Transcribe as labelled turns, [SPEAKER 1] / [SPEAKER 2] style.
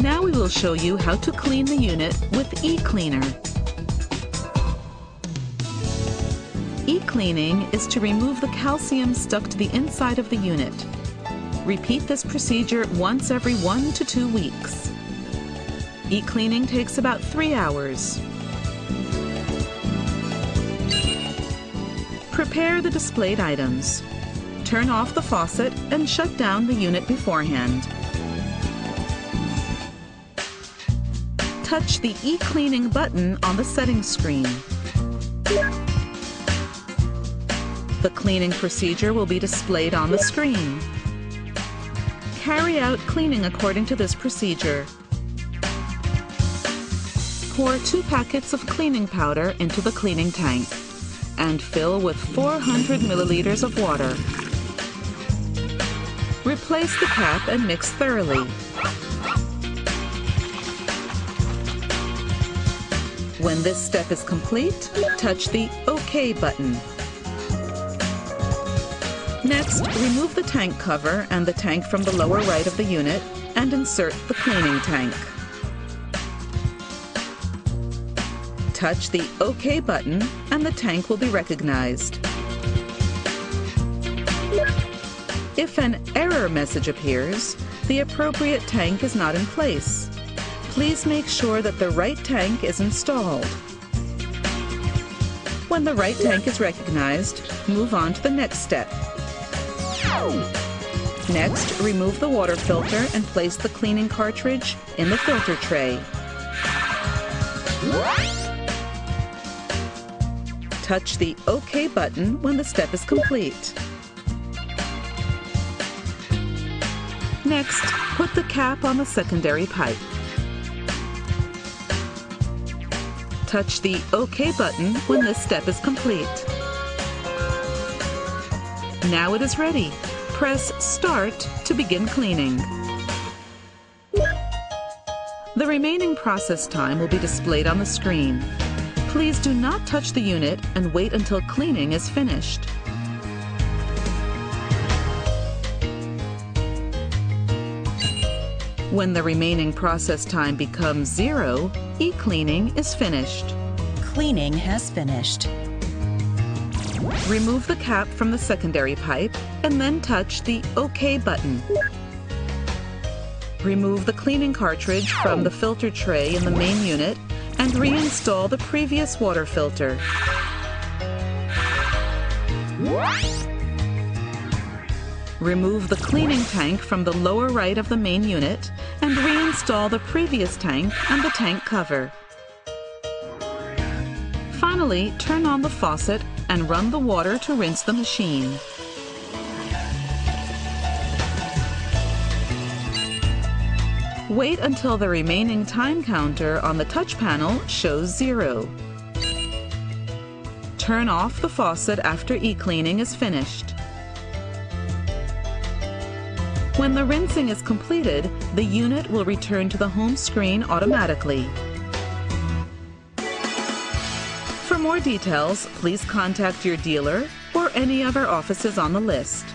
[SPEAKER 1] Now we will show you how to clean the unit with E-Cleaner. E-cleaning is to remove the calcium stuck to the inside of the unit. Repeat this procedure once every 1 to 2 weeks. E-cleaning takes about 3 hours. Prepare the displayed items. Turn off the faucet and shut down the unit beforehand. Touch the E-cleaning button on the settings screen. The cleaning procedure will be displayed on the screen. Carry out cleaning according to this procedure. Pour 2 packets of cleaning powder into the cleaning tank and fill with 400 milliliters of water. Replace the cap and mix thoroughly. When this step is complete, touch the OK button. Next, remove the tank cover and the tank from the lower right of the unit and insert the cleaning tank. Touch the OK button and the tank will be recognized. If an error message appears, the appropriate tank is not in place. Please make sure that the right tank is installed. When the right tank is recognized, move on to the next step. Next, remove the water filter and place the cleaning cartridge in the filter tray. Touch the OK button when the step is complete. Next, put the cap on the secondary pipe. Touch the OK button when this step is complete. Now it is ready. Press Start to begin cleaning. The remaining process time will be displayed on the screen. Please do not touch the unit and wait until cleaning is finished. When the remaining process time becomes 0, E-cleaning is finished.
[SPEAKER 2] Cleaning has finished.
[SPEAKER 1] Remove the cap from the secondary pipe and then touch the OK button. Remove the cleaning cartridge from the filter tray in the main unit and reinstall the previous water filter. Remove the cleaning tank from the lower right of the main unit and reinstall the previous tank and the tank cover. Finally, turn on the faucet and run the water to rinse the machine. Wait until the remaining time counter on the touch panel shows 0. Turn off the faucet after E-cleaning is finished. When the rinsing is completed, the unit will return to the home screen automatically. For more details, please contact your dealer or any of our offices on the list.